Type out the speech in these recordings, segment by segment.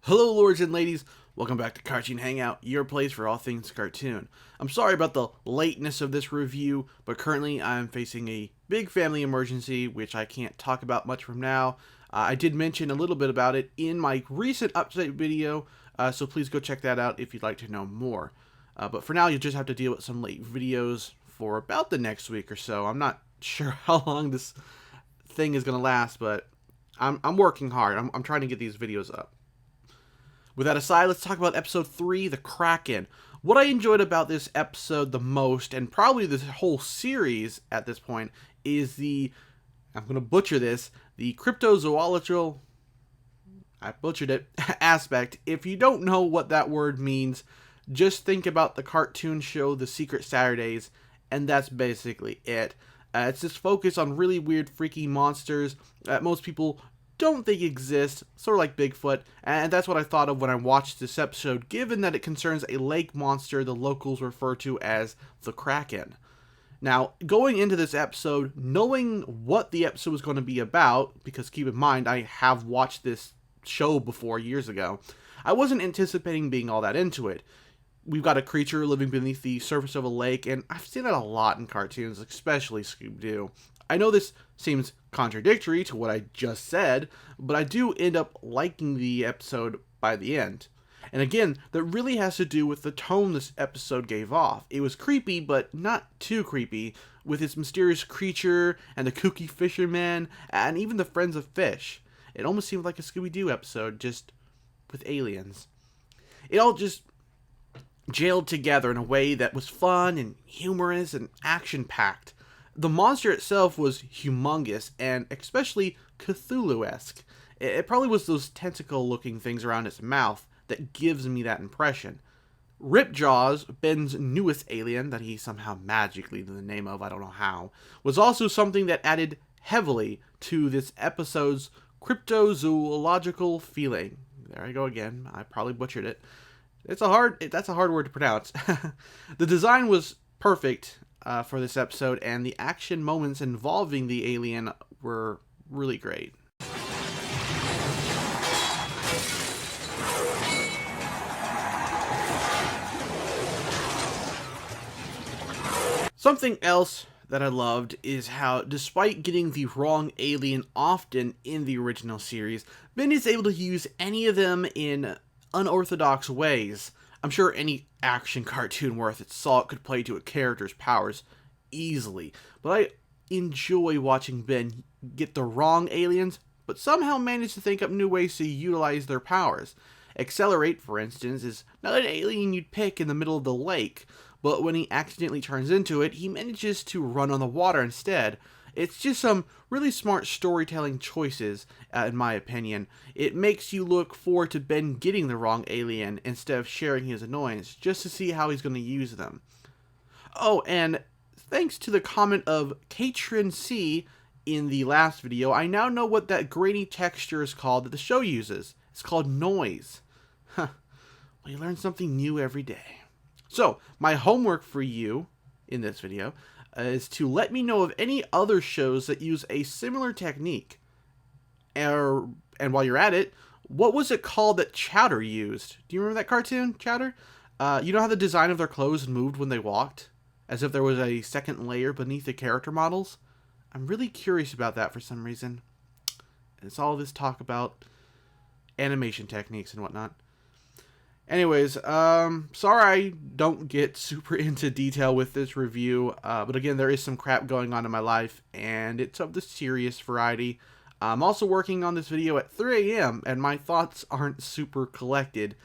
Hello lords and ladies, welcome back to Cartoon Hangout, your place for all things cartoon. I'm sorry about the lateness of this review, but currently I'm facing a big family emergency, which I can't talk about much from now. I did mention a little bit about it in my recent update video, so please go check that out if you'd like to know more. But for now, you'll just have to deal with some late videos for about the next week or so. I'm not sure how long this thing is going to last, but I'm working hard. I'm trying to get these videos up. With that aside, let's talk about episode 3, the Krakken. What I enjoyed about this episode the most, and probably this whole series at this point, is I'm going to butcher this, the cryptozoological, I butchered it, aspect. If you don't know what that word means, just think about the cartoon show The Secret Saturdays, and that's basically it. It's this focus on really weird, freaky monsters that most people don't think exist, sort of like Bigfoot, and that's what I thought of when I watched this episode, given that it concerns a lake monster the locals refer to as the Krakken. Now, going into this episode, knowing what the episode was going to be about, because keep in mind, I have watched this show before years ago, I wasn't anticipating being all that into it. We've got a creature living beneath the surface of a lake, and I've seen that a lot in cartoons, especially Scooby-Doo. I know this seems contradictory to what I just said, but I do end up liking the episode by the end. And again, that really has to do with the tone this episode gave off. It was creepy, but not too creepy, with its mysterious creature, and the kooky fisherman, and even the friends of fish. It almost seemed like a Scooby-Doo episode, just with aliens. It all just jailed together in a way that was fun and humorous and action-packed. The monster itself was humongous and especially Cthulhu-esque. It probably was those tentacle-looking things around its mouth that gives me that impression. Ripjaws, Ben's newest alien that he somehow magically knew the name of, I don't know how, was also something that added heavily to this episode's cryptozoological feeling. There I go again. I probably butchered it. That's a hard word to pronounce. The design was perfect for this episode, and the action moments involving the alien were really great. Something else that I loved is how, despite getting the wrong alien often in the original series, Ben is able to use any of them in unorthodox ways. I'm sure any action cartoon worth its salt could play to a character's powers easily, but I enjoy watching Ben get the wrong aliens, but somehow manage to think up new ways to utilize their powers. Accelerate, for instance, is not an alien you'd pick in the middle of the lake, but when he accidentally turns into it, he manages to run on the water instead. It's just some really smart storytelling choices, in my opinion. It makes you look forward to Ben getting the wrong alien instead of sharing his annoyance, just to see how he's going to use them. Oh, and thanks to the comment of Katrin C in the last video, I now know what that grainy texture is called that the show uses. It's called noise. Huh. Well, you learn something new every day. So, my homework for you in this video is to let me know of any other shows that use a similar technique. And while you're at it, what was it called that Chowder used? Do you remember that cartoon, Chowder? You know how the design of their clothes moved when they walked? As if there was a second layer beneath the character models? I'm really curious about that for some reason. It's all this talk about animation techniques and whatnot. Anyways, sorry I don't get super into detail with this review, but again, there is some crap going on in my life, and it's of the serious variety. I'm also working on this video at 3 a.m., and my thoughts aren't super collected,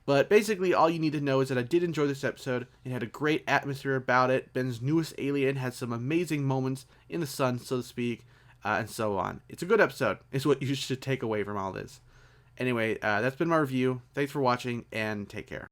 but basically all you need to know is that I did enjoy this episode. It had a great atmosphere about it. Ben's newest alien had some amazing moments in the sun, so to speak, and so on. It's a good episode, is what you should take away from all this. Anyway, that's been my review. Thanks for watching, and take care.